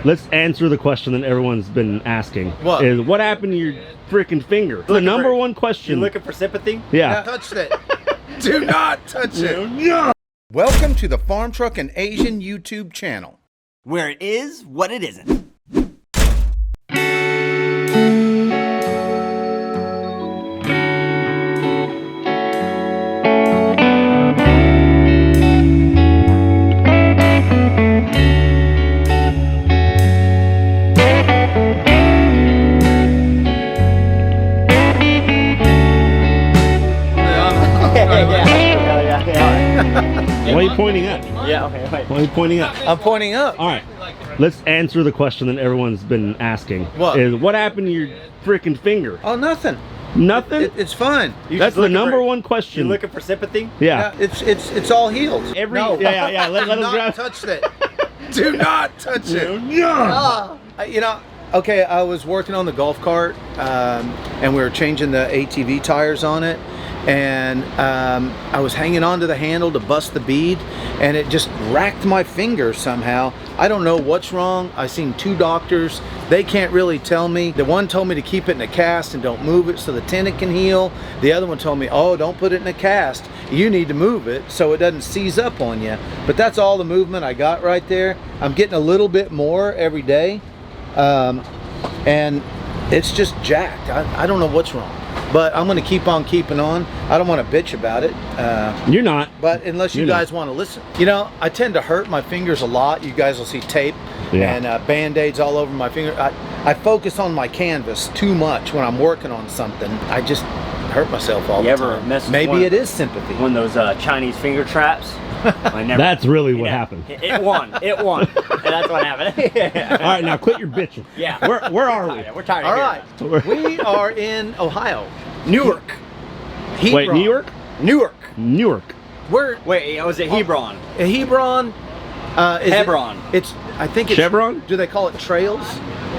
Let's answer the question that everyone's been asking. What? Is what happened to your freaking finger? The number one question. You looking for sympathy? Yeah. Touch it. Do not touch it. No. Welcome to the Farm Truck and Asian YouTube channel, Where it is what it isn't. Why are you pointing up? Yeah, okay, wait. Why are you pointing up? I'm pointing up. All right. Let's answer the question that everyone's been asking. What? Is what happened to your freaking finger? Oh, nothing. Nothing? It's fine. That's the number one question. You looking for sympathy? Yeah. It's all healed. No. Yeah. Let Do us not grab. touch it. Do not touch it. No. You know, okay, I was working on the golf cart, and we were changing the ATV tires on it, and I was hanging onto the handle to bust the bead, and it just racked my finger somehow. I don't know what's wrong. I seen two doctors. They can't really tell me. The one told me to keep it in a cast and don't move it so the tendon can heal. The other one told me, oh, don't put it in a cast. You need to move it so it doesn't seize up on you. But that's all the movement I got right there. I'm getting a little bit more every day. And it's just jacked. I don't know what's wrong, but I'm gonna keep on keeping on. I don't want to bitch about it. You're not. But unless you guys want to listen. You know, I tend to hurt my fingers a lot. You guys will see tape and band-aids all over my finger. I focus on my canvas too much when I'm working on something. I just hurt myself all the time. Maybe it is sympathy. One of those Chinese finger traps. I never, That's really what happened. It won. It won. And that's what happened. All right, now quit your bitching. Yeah. Where are we? We're tired All of right. We are in Ohio. Newark. Wait, Hebron. New York? Newark. Newark. Wait, was it Hebron? Hebron. Hebron. I think it's Chevron? Do they call it trails?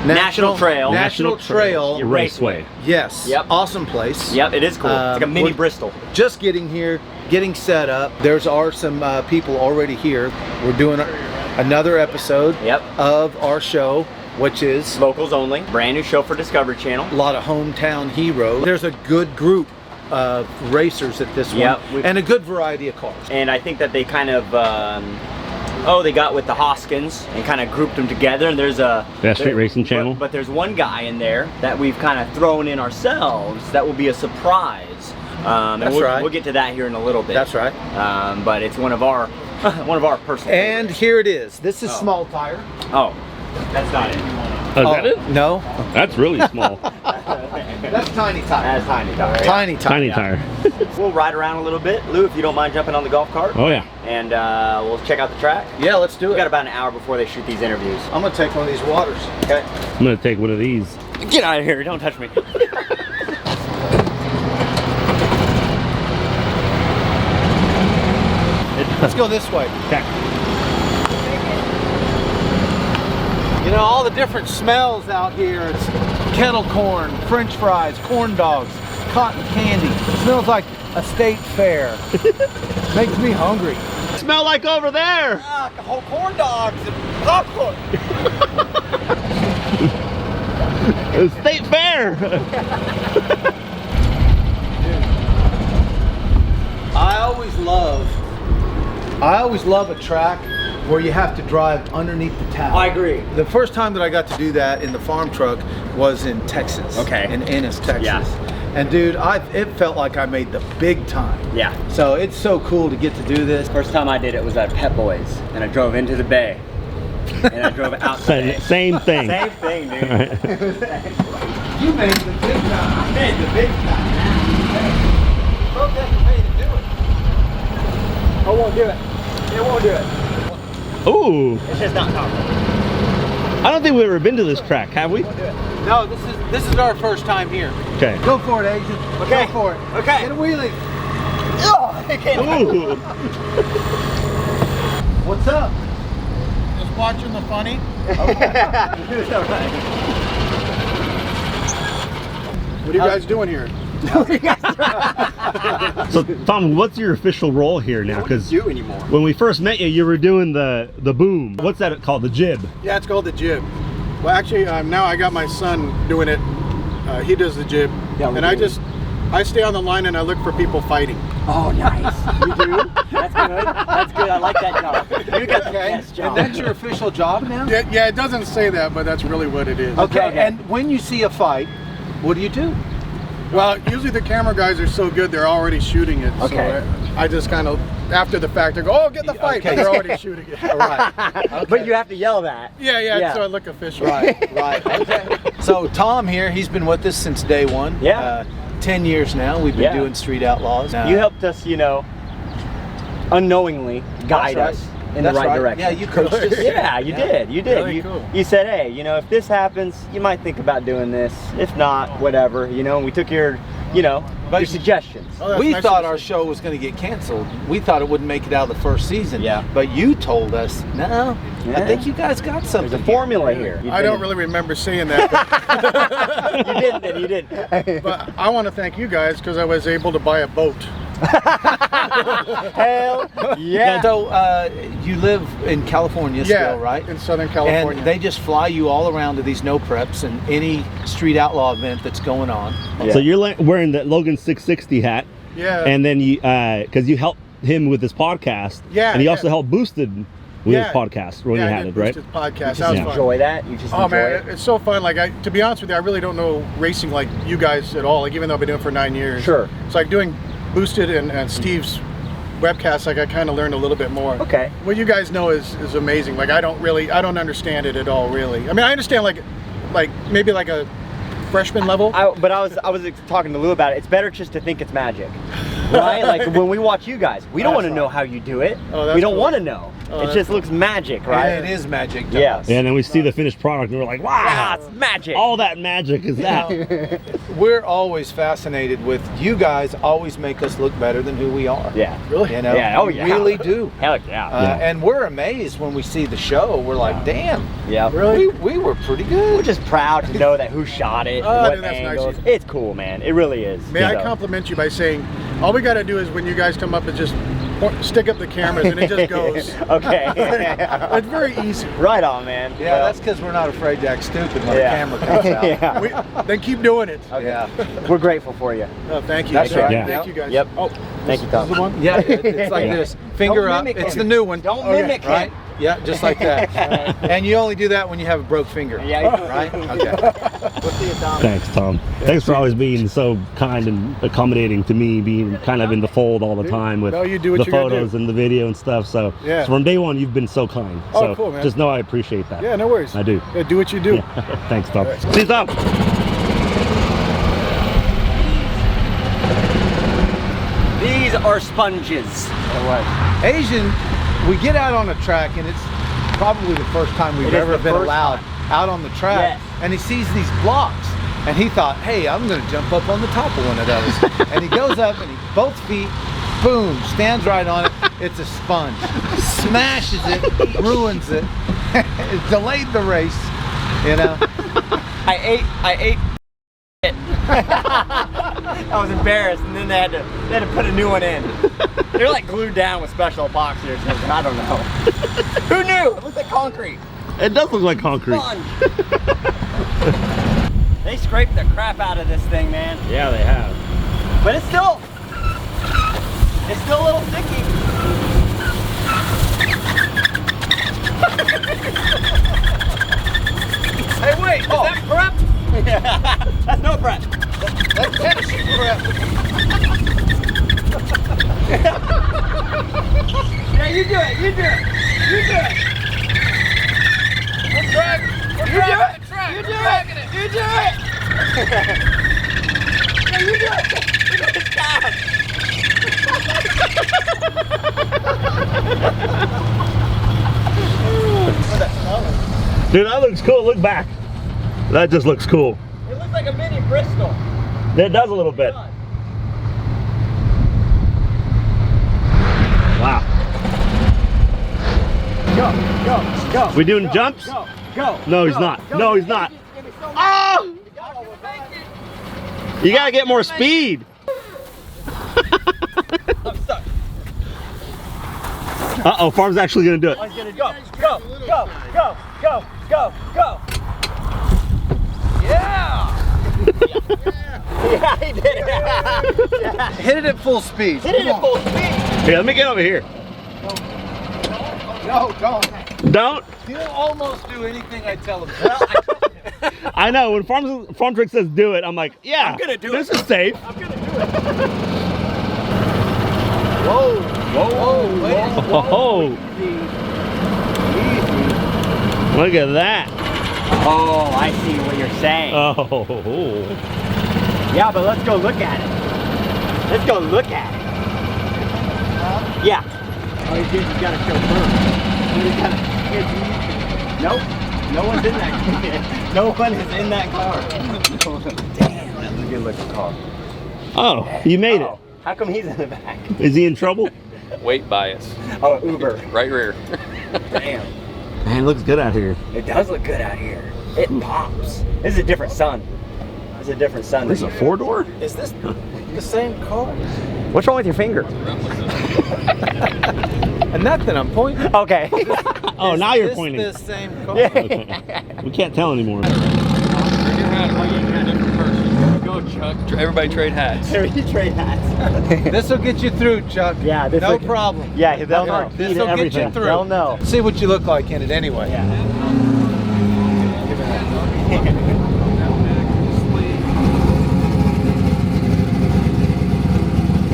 National Trail. National Trail Raceway. Yes. Yep. Awesome place. Yep, it is cool. It's like a mini we're Bristol. Just getting here, getting set up. There's some people already here. We're doing another episode of our show, which is Locals only. Brand new show for Discovery Channel. a lot of hometown heroes. There's a good group of racers at this one, and a good variety of cars. And I think that they kind of they got with the Hoskins and kind of grouped them together, and there's a Street Racing Channel. But there's one guy in there that we've kind of thrown in ourselves that will be a surprise. That's right. We'll get to that here in a little bit. That's right. But it's one of our personal And favorites. here it is. This is small tire. Oh, that's not it. Oh, is that it? No. That's really small. That's tiny tire. That's tiny tire. Tiny tire. Tiny tire. We'll ride around a little bit. Lou, if you don't mind jumping on the golf cart. Oh, yeah. And we'll check out the track. Yeah, let's do We it. got about an hour before they shoot these interviews. I'm gonna take one of these waters. Okay. I'm going to take one of these. Get out of here. Don't touch me. Let's go this way. Okay. You know, all the different smells out here. It's kettle corn, French fries, corn dogs, cotton candy. It smells like a state fair. Makes me hungry. Smell like over there. Whole corn dogs and popcorn. State Fair. I always love a track where you have to drive underneath the tower. I agree. The first time that I got to do that in the farm truck was in Texas. Okay. In Ennis, Texas. Yeah. And dude, it felt like I made the big time. Yeah. So it's so cool to get to do this. First time I did it was at Pep Boys, and I drove into the bay, and I drove out the bay. Same thing. Same thing, dude. You made the big time. I made the big time. Folks have to pay to do it. I won't do it. It won't do it. Ooh. It's just not comfortable. I don't think we've ever been to this track, have we? Won't do it. No, this is our first time here. Okay. Go for it, Asian. Okay. Go for it. Okay. Get a wheelie. Oh, I can't. Ooh. What's up? Just watching the funny. It's all right. What are you guys doing here? So Tom, what's your official role here now? What do you Because do anymore? when we first met you, you were doing the boom. What's that called? The jib. Yeah, it's called the jib. Well, actually, now I got my son doing it. He does the jib, and I stay on the line and I look for people fighting. Oh, nice. You do? That's good. That's good. I like that job. You got the best job. And that's your official job now? Yeah, it doesn't say that, but that's really what it is. Okay, and when you see a fight, what do you do? Well, usually the camera guys are so good, they're already shooting it. Okay. So I just kind of, after the fact, I go, oh, get the fight, Okay. but they're already shooting it. All right. Okay. But you have to yell that. Yeah, so I look official. Right, right. Okay. So Tom here, he's been with us since day one. Yeah. 10 years now, we've been doing Street Outlaws. You helped us, you know, unknowingly guide That's us right. in That's the right right. direction. Yeah, you coached us. Yeah, you did. You did. Really you, cool. you said, hey, you know, if this happens, you might think about doing this. If not, whatever. You know, and we took your, you know, your suggestions. Oh, that's We nice thought of our you. show was going to get canceled. We thought it wouldn't make it out of the first season. Yeah. But you told us, no, I Yeah. think you guys got something. There's a formula here. I don't really remember saying that, You didn't, then you didn't. but I want to thank you guys because I was able to buy a boat. Hell yeah. So you live in California still, right? in Southern California. And they just fly you all around to these no preps and any street outlaw event that's going on. Yeah. So you're wearing that Logan 660 hat, yeah. and then you, because you helped him with his podcast, Yeah, and he yeah. also helped boosted with his Yeah. podcast when yeah, you I had did it, right? Boosted podcast. You That just was Yeah. fun. enjoy that. You just Oh enjoy man, it. it's so fun. Like, to be honest with you, I really don't know racing like you guys at all. Like, even though I've been doing it for 9 years. Sure. It's like doing Boosted and Steve's webcast. Like, I kind of learned a little bit more. Okay. What you guys know is amazing. Like, I don't understand it at all, really. I mean, I understand like maybe like a freshman level. But I was talking to Lou about it. It's better just to think it's magic, right? Like when we watch you guys, we don't want to know how you do it. Oh, that's we don't cool. want to know. Oh, it that's just cool. looks magic, right? It is magic to Yeah. us. And then we see the finished product, and we're like, wow, Ah, it's magic. all that magic is that. We're always fascinated with you guys. Always make us look better than who we are. Yeah. Really? You know? Yeah. Oh We yeah. really do. Hell yeah. And we're amazed when we see the show. We're like, damn, Yeah. Really? we were pretty We're good. just proud to know that who shot it, Oh, what dude, that's nice angles. of you. It's cool, man. It really is. May I So- compliment you by saying, all we got to do is when you guys come up and just stick up the cameras and it just goes. Okay. It's very easy. Right on, man. Yeah, Well, that's because we're not afraid to act stupid when yeah. the camera comes out. Yeah. Then keep doing it. Yeah. We're grateful for you. Oh, thank you. That's Thank right. you. Yeah. Thank you guys. Yep. Oh, Thank you, this is Tom. the one? Yeah, it's like Yeah. this. Finger Don't up. mimic It's him. the new one. Don't Okay. mimic Right? him. Yeah, just like that. And you only do that when you have a broke finger. Yeah. Right? Okay. We'll see you, Tom. Thanks, Tom. Thanks for always being so kind and accommodating to me, being kind of in the fold all the time with No, you do what the you gotta photos do. and the video and stuff. So, Yeah. so from day one, you've been so kind. Oh, So cool, man. just know I appreciate that. Yeah, no worries. I do. Yeah, do what you do. Thanks, Tom. All right. See you, Tom. These are sponges. Asian, we get out on a track and it's probably the first time we've It is ever the been first allowed time. out on the track. Yes. And he sees these blocks and he thought, hey, I'm gonna jump up on the top of one of those. And he goes up and both feet, boom, stands right on it. It's a sponge. Smashes it, ruins it. It delayed the race, you know. I ate it. I was embarrassed, and then they had to put a new one in. They're like glued down with special epoxy or something. I don't know. Who knew? It looks like concrete. It does look like concrete. Sponge. They scraped the crap out of this thing, man. Yeah, they have. But it's still a little sticky. Hey, wait, is that prep? That's no prep. That's finishing prep. Yeah, you do it, you do it, you do it. We're dragging the track. You do We're it, dragging it. you do it. Yeah, you do it. Look at this guy. Dude, that looks cool. Look back. That just looks cool. It looks like a mini Bristol. It does a little bit. Wow. Go. We doing jumps? Go. No, he's not. No, he's not. Oh! You gotta get more speed. I'm stuck. Uh-oh, Farm's actually gonna do it. Oh, he's gonna go. Go. Yeah! Yeah, he did it. Yeah. Hit it at full speed. Hit it at full speed. Here, let me get over here. No, don't. Don't. He'll almost do anything I tell him. I know, when Farm Truck says do it, I'm like, yeah, I'm gonna do this it. is safe. I'm gonna do it. Oh, look at that. Oh, I see what you're saying. Oh. Yeah, but let's go look at it. Let's go look at it. Yeah. Oh, he's got to show first. Nope. No one's in that car. No one is in that car. Damn, that's a good looking car. Oh, you made it. How come he's in the back? Is he in trouble? Weight bias. Oh, Uber. Right rear. Damn. Man, it looks good out here. It does look good out here. It pops. This is a different sun. This is a different sun. This is a 4-door? Is this the same car? What's wrong with your finger? Nothing, I'm pointing. Okay. Oh, now you're pointing. Is this the same car? Okay. We can't tell anymore. Go, Chuck. Everybody trade hats. You trade hats. This will get you through, Chuck. Yeah, this no will- problem. Yeah, they'll know. This will get you through. They'll know. See what you look like in it anyway. Yeah.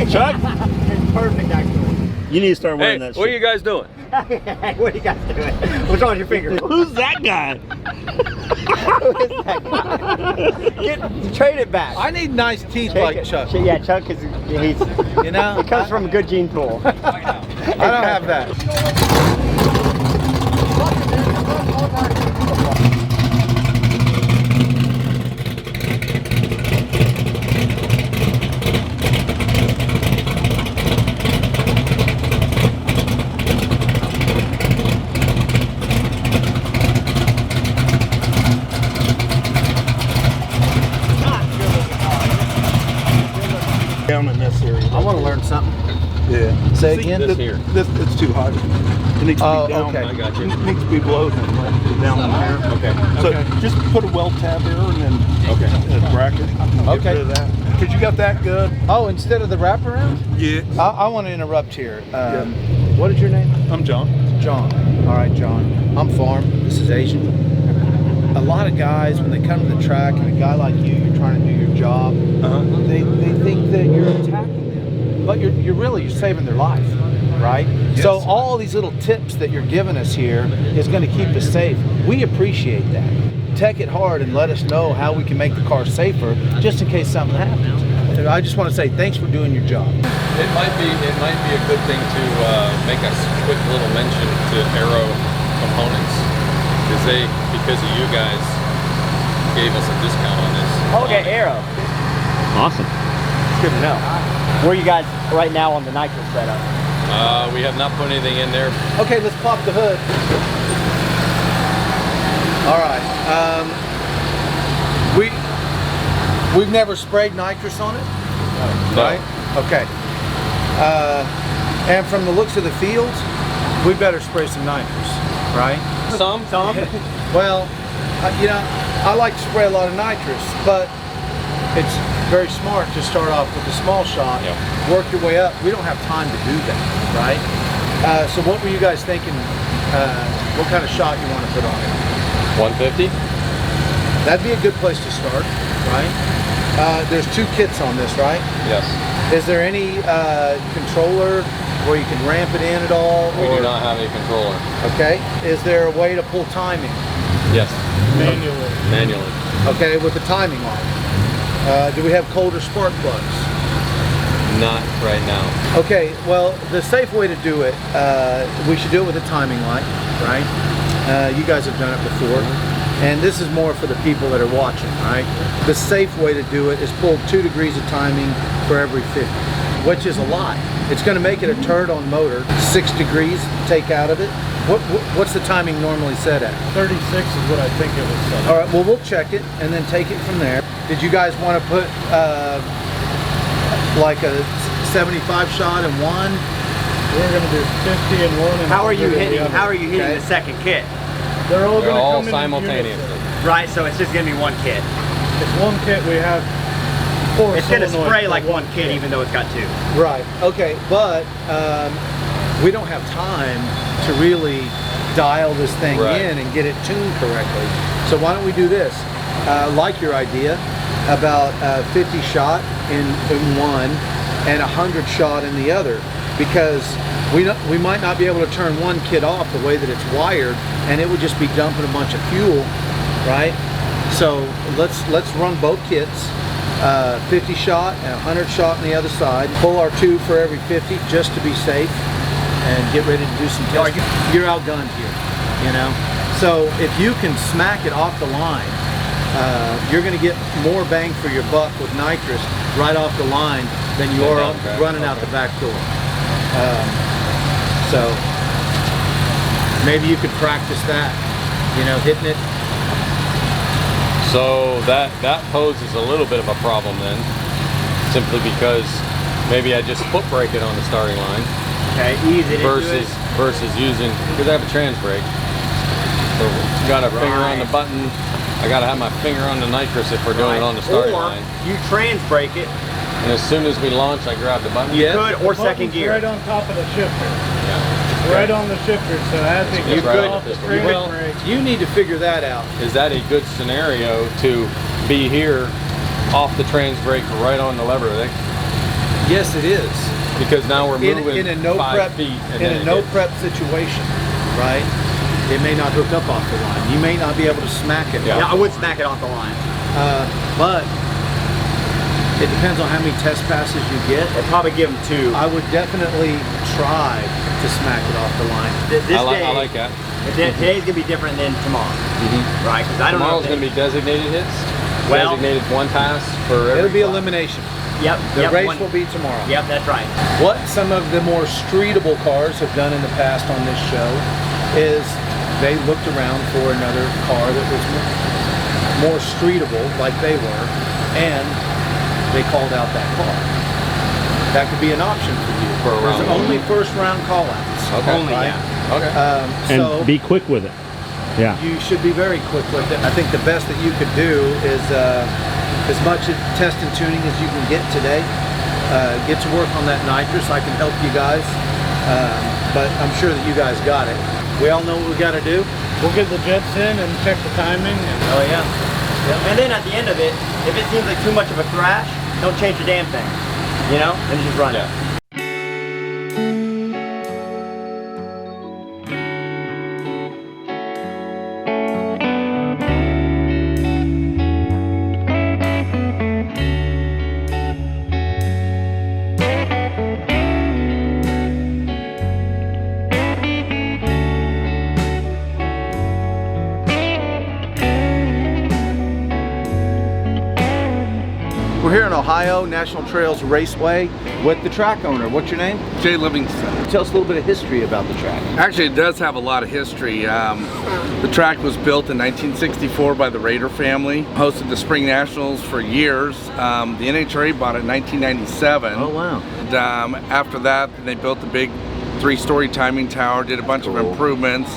Chuck, It's perfect, actually. you need to start Hey, wearing that shit. what are you guys doing? What are you guys doing? What's wrong with your finger? Who's that guy? Who is that guy? Trade it back. I need nice teeth Take like it. Chuck. Yeah, Chuck is, he's, You know, it comes from a good gene pool. I don't have that. Down in this area. I want to learn something. Yeah. Say again. This here. It's too high. It needs to be down. okay. I got you. It needs to be below than down in here. Okay. So just put a well tab there and then a bracket. Okay. Get rid of that. Because you got that good. Oh, instead of the wraparound? Yeah. I want to interrupt here. What is your name? I'm John. John. All right, John. I'm Farm. This is Asian. A lot of guys, when they come to the track, and a guy like you're trying to do your job, they think that you're attacking them, but you're saving their life, right? Yes. So all these little tips that you're giving us here is going to keep us safe. We appreciate that. Tech it hard and let us know how we can make the car safer, just in case something happens. I just want to say thanks for doing your job. It might be a good thing to make a quick little mention to Aero Components because of you guys gave us a discount on this. Okay, Aero. Awesome. It's good to know. Where are you guys right now on the Nitrous setup? We have not put anything in there. Okay, let's pop the hood. All right. We've never sprayed nitrous on it, No. right? Okay. And from the looks of the fields, we better spray some nitrous, right? Some. Well, I like to spray a lot of nitrous, but it's very smart to start off with a small shot, work your way up. We don't have time to do that, right? So what were you guys thinking? What kind of shot you want to put on it? 150. That'd be a good place to start, right? There's 2 kits on this, right? Yes. Is there any controller where you can ramp it in at all? We do not have a controller. Okay. Is there a way to pull timing? Yes. Manually. Okay, with the timing on. Do we have colder spark plugs? Not right now. Okay, well, the safe way to do it, we should do it with a timing light, right? You guys have done it before. And this is more for the people that are watching, right? The safe way to do it is pull 2 degrees of timing for every 50, which is a lot. It's going to make it a turd on motor. 6 degrees take out of it. What's the timing normally set at? 36 is what I think it was set. All right, well, we'll check it and then take it from there. Did you guys want to put like a 75 shot in one? We're going to do 50 in one. And How are you 100 in the hitting? other. How are you hitting Okay. the second kit? They're all They're going to all come in simultaneously. unison. Right, so it's just gonna be one kit. It's one kit. We have 4 It's gonna solenoids spray for like one kit, even though it's got 2. Right. Okay, but we don't have time to really dial this thing Right. in and get it tuned correctly. So why don't we do this? Like your idea about 50 shot in one and 100 shot in the other, because we might not be able to turn one kit off the way that it's wired, and it would just be dumping a bunch of fuel, right? So let's run both kits, 50 shot and 100 shot on the other side. Pull our 2 for every 50 just to be safe, and get ready to do some testing. You're outgunned here, you know. So if you can smack it off the line, you're going to get more bang for your buck with nitrous right off the line than you are running out the back door. So maybe you could practice that, you know, hitting it. So that poses a little bit of a problem then, simply because maybe I just foot brake it on the starting line Okay, ease it into it. versus using, because I have a trans brake. So got a finger on the button. I gotta have my finger on the nitrous if we're doing it on the starting Or line. you trans brake it. And as soon as we launch, I grab the button. Yeah. Good, or second Button's gear. right on top of the shifter. Yeah. Right on the shifter. So as it It's gets right off the on the trans Well, brake, you need to figure that out. Is that a good scenario to be here off the trans brake right on the lever? Yes, it is. Because now we're moving In a no 5 prep, feet. And in then a it no hits. prep situation, right? It may not hook up off the line. You may not be able to smack it. Yeah. Yeah, I would smack it off the line. But it depends on how many test passes you get. Or probably give them 2. I would definitely try to smack it off the line. This I day, like that. Today's gonna be different than tomorrow, right? Because I don't know. Tomorrow's going to be designated hits. Well- Designated one pass for every It'll be class. elimination. Yep. The yep, race one- will be tomorrow. Yep, that's right. What some of the more streetable cars have done in the past on this show is they looked around for another car that was more streetable, like they were, and they called out that car. That could be an option for you. For a There's round. only first round call-outs. Okay. Only, Right. yeah. Okay. And So be quick with it. Yeah. you should be very quick with it. I think the best that you could do is as much test and tuning as you can get today. Get to work on that nitrous. I can help you guys, but I'm sure that you guys got it. We all know what we got to do. we'll get the jets in and check the timing. And Oh yeah. And then at the end of it, if it seems like too much of a thrash, don't change your damn thing. You know? Then just run it. Yeah. We're here in Ohio, National Trails Raceway, with the track owner. What's your name? Jay Livingston. Tell us a little bit of history about the track. Actually, it does have a lot of history. The track was built in 1964 by the Raider family. Hosted the Spring Nationals for years. The NHRA bought it in 1997. Oh, wow. And, after that, they built the big 3-story timing tower, did a bunch of improvements,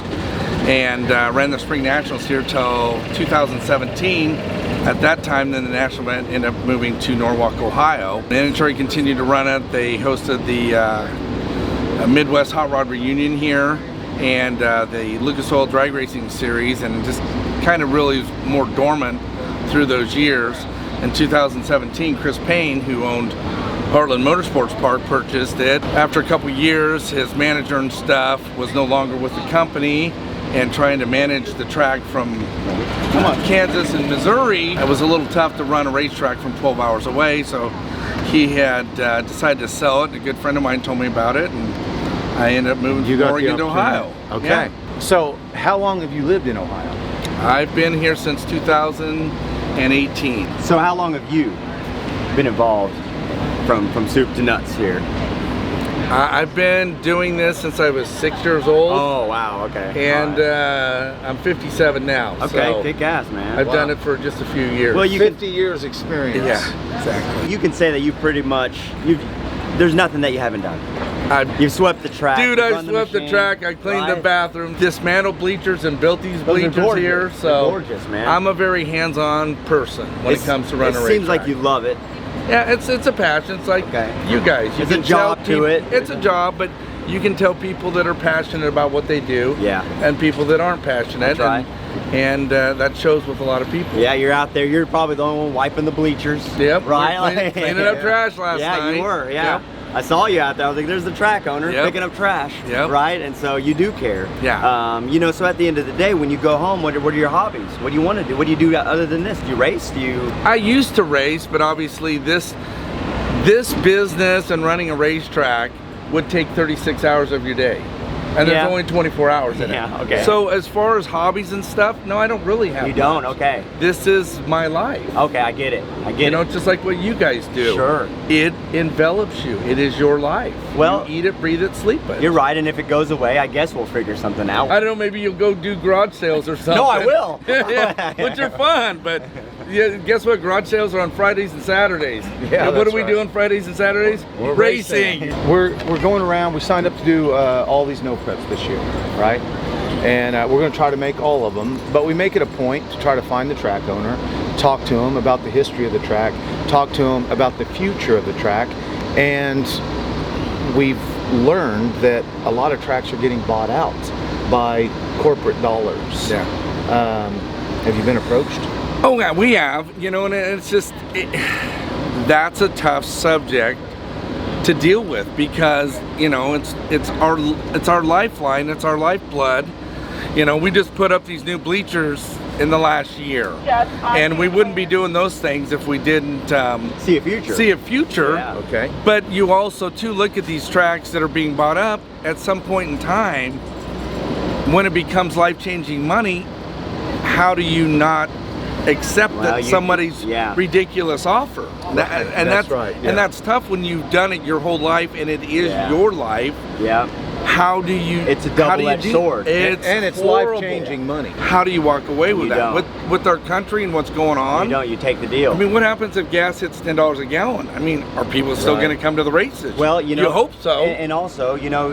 and ran the Spring Nationals here till 2017. At that time, then the national event ended up moving to Norwalk, Ohio. The NHRA continued to run it. They hosted the Midwest Hot Rod Reunion here and the Lucas Oil Drag Racing Series, and it just kind of really was more dormant through those years. In 2017, Chris Payne, who owned Heartland Motorsports Park, purchased it. After a couple years, his manager and stuff was no longer with the company, and trying to manage the track from Kansas and Missouri, it was a little tough to run a racetrack from 12 hours away, so he had decided to sell it. A good friend of mine told me about it, and I ended up moving from Oregon to Ohio. Okay. Yeah. So, how long have you lived in Ohio? I've been here since 2018. So how long have you been involved from soup to nuts here? I've been doing this since I was 6 years old. Oh, wow, okay. And I'm 57 now. Okay, so kick ass, man. I've done it for just a few years. Well, you 50 years experience. Yeah, exactly. You can say that you pretty much, there's nothing that you haven't done. You've swept the track. Dude, you've I run swept the machine, track, I cleaned the right? bathroom, dismantled bleachers and built these Those are bleachers gorgeous. here. They're So gorgeous, man. I'm a very hands-on person when it comes to running a racetrack. It seems like you love it. Yeah, it's a passion. It's like you guys. You It's a can job tell to people, it. It's a job, but you can tell people that are passionate about what they do. Yeah. And people that aren't passionate. That's right. And that shows with a lot of people. Yeah, you're out there. You're probably the only one wiping the bleachers. Yep. Right. Cleaning up trash last night. Yeah, you were. Yeah. Yep. I saw you out there. I was like, "There's the track owner picking up trash." Yep. Right. And so you do care. Yeah. You know, so at the end of the day, when you go home, what are your hobbies? What do you want to do? What do you do other than this? Do you race? Do you? I used to race, but obviously this business and running a racetrack would take 36 hours of your day. And there's only 24 hours in it. Yeah, okay. So as far as hobbies and stuff, no, I don't really have You don't? much. Okay. This is my life. Okay, I get it. I get You it. know, just like what you guys do. Sure. It envelops you. It is your life. Well, you eat it, breathe it, sleep it. You're right, and if it goes away, I guess we'll figure something out. I don't know, maybe you'll go do garage sales or something. No, I will. Yeah, which are fun, but yeah, guess what? Garage sales are on Fridays and Saturdays. Yeah, and what do that's we right. do on Fridays and Saturdays? We're Racing. We're going around. We signed up to do all these no preps this year, right? And we're going to try to make all of them. But we make it a point to try to find the track owner, talk to him about the history of the track, talk to him about the future of the track, and we've learned that a lot of tracks are getting bought out by corporate dollars. Yeah. Have you been approached? Oh yeah, we have. You know, and it's just that's a tough subject to deal with because you know it's our lifeline, it's our lifeblood. You know, we just put up these new bleachers in the last year, and we wouldn't be doing those things if we didn't See a future. see a future. Yeah. Okay. But you also too look at these tracks that are being bought up at some point in time when it becomes life-changing money. How do you not accept somebody's ridiculous offer? That's right. Yeah. And that's tough when you've done it your whole life and it is your life. Yeah. How do you? It's a double-edged sword. It's horrible. life-changing money. How do you walk away with You that? don't. With our country and what's going on? You don't. You take the deal. I mean, what happens if gas hits $10 a gallon? I mean, are people still Right. going to come to the races? Well, you know, you hope so. And also, you know,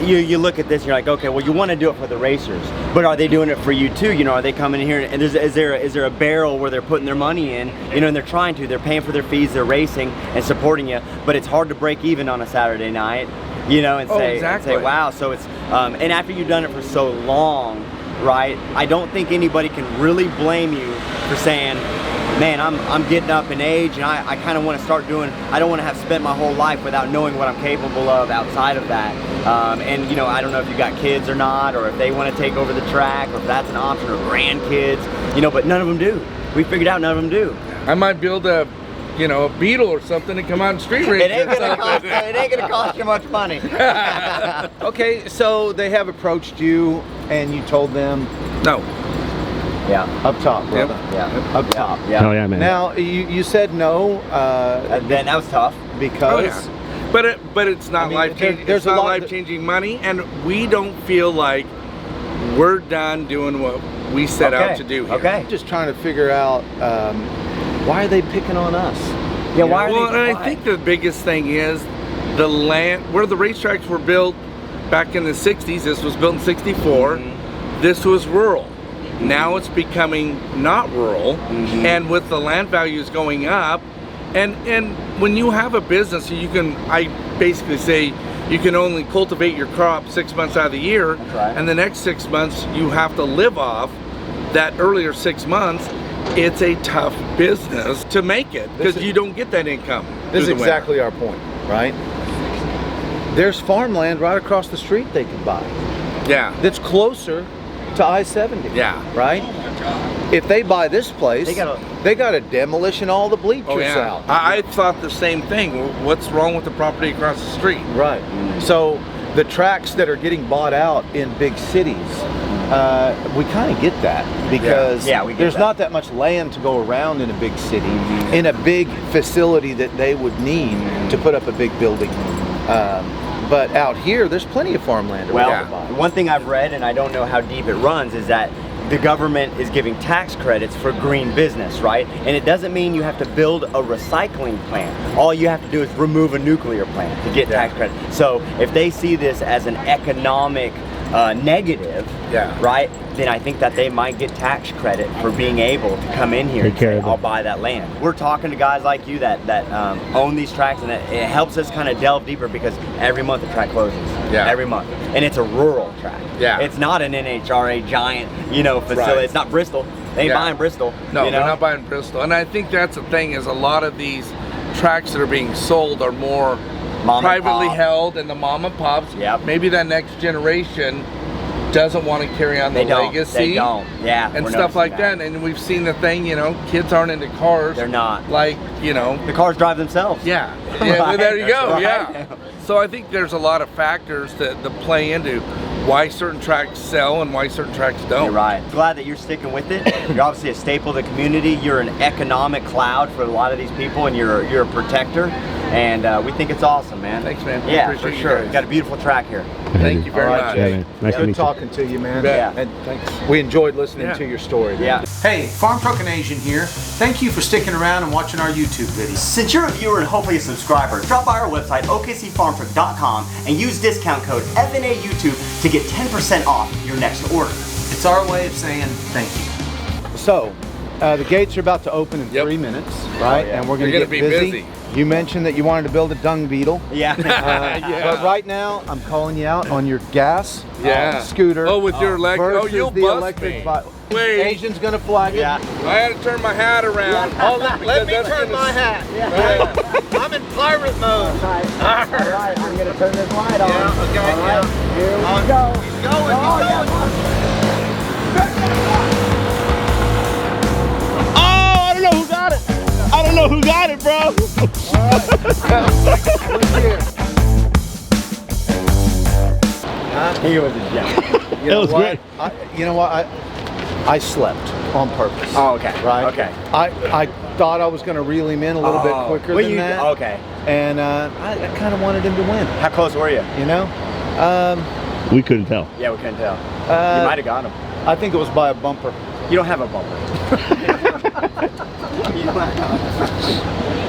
you look at this, and you're like, okay, well, you want to do it for the racers, but are they doing it for you too? You know, are they coming in here and is there a barrel where they're putting their money in? You know, and they're trying to. They're paying for their fees. They're racing and supporting you, but it's hard to break even on a Saturday night. You know, and say, wow. So it's and after you've done it for so long, right? I don't think anybody can really blame you for saying, man, I'm getting up in age, and I kind of want to start doing. I don't want to have spent my whole life without knowing what I'm capable of outside of that. And you know, I don't know if you got kids or not, or if they want to take over the track, or if that's an option, or grandkids. You know, but none of them do. We figured out none of them do. I might build a Beetle or something and come out and street race. It ain't gonna cost you much money. Okay, so they have approached you, and you told them No. Yeah. up top, brother. Yeah. Up top. Yeah. Hell yeah, man. Now you said no Then that was tough. because But it's not I mean, life-changing. there's It's not a lot life-changing money, and we don't feel like we're done doing what we set out to do here. Okay. just trying to figure out why are they picking on us? Yeah. Why are Well, they? and I think the biggest thing is the land where the racetracks were built back in the 60s. This was built in 64. This was rural. Now it's becoming not rural, and with the land values going up, and when you have a business, I basically say you can only cultivate your crop 6 months out of the year, That's right. and the next 6 months you have to live off that earlier 6 months. It's a tough business to make it because you don't get that income. This is through the exactly our point, right? There's farmland right across the street they could buy winter. Yeah. that's closer to I-70. Yeah. Right? If they buy this place, They they got to demolition all the bleachers Oh yeah. out. I thought the same thing. What's wrong with the property across the street? Right. So the tracks that are getting bought out in big cities, we kind of get that because Yeah, we get there's that. not that much land to go around in a big city, in a big facility that they would need to put up a big building. But out here, there's plenty of farmland to Well, buy. one thing I've read, and I don't know how deep it runs, is that the government is giving tax credits for green business, right? And it doesn't mean you have to build a recycling plant. All you have to do is remove a nuclear plant to get tax credit. So if they see this as an economic negative, right, then I think that they might get tax credit for being able to come in here and say, I'll buy that land. We're talking to guys like you that own these tracks, and it helps us kind of delve deeper, because every month the track closes. Every month. And it's a rural track. It's not an NHRA giant, you know, facility. It's not Bristol. They ain't buying Bristol. No, you know? they're not buying Bristol. And I think that's the thing, is a lot of these tracks that are being sold are more privately held, and the mom and pops. Maybe that next generation doesn't want to carry on the legacy. They don't. And stuff like that. And we've seen the thing, you know, kids aren't into cars. They're not. Like, you know. The cars drive themselves. Yeah. Well, there you go. Right. So I think there's a lot of factors that play into why certain tracks sell and why certain tracks don't. You're right. Glad that you're sticking with it. You're obviously a staple of the community. You're an economic cloud for a lot of these people, and you're a protector. And we think it's awesome, man. Thanks, man. Yeah, for sure. You got a beautiful track here. Thank you very much. Nice to meet Good you. talking to you, man. Yeah. And we enjoyed listening to your story. Yeah. Hey, FarmtruckandAZN here. Thank you for sticking around and watching our YouTube videos. Since you're a viewer and hopefully a subscriber, drop by our website, okcfarmtruck.com, and use discount code FNA YouTube to get 10% off your next order. It's our way of saying thank you. So, the gates are about to open in 3 minutes, right? And we're going to get be busy. You mentioned that you wanted to build a dung beetle. Yeah. But right now, I'm calling you out on your gas scooter. Oh, with your electric. Oh, versus you'll the bust electric me. Wait. Asian's gonna flag it. Yeah. I had to turn my hat around. Oh, let me turn my hat. I'm in pirate mode. All right, I'm going to turn this light on. Yeah, okay. All right, here we go. He's going. He's going. Oh, I don't know who got it. I don't know who got it, bro. He was a gem. That was great. You know what? I slept on purpose. Oh, okay. Right? Okay. I thought I was going to reel him in a little bit quicker than that. Okay. And I kind of wanted him to win. How close were you? You know? We couldn't tell. Yeah, we couldn't tell. You might have got him. I think it was by a bumper. You don't have a bumper. You don't have a bumper.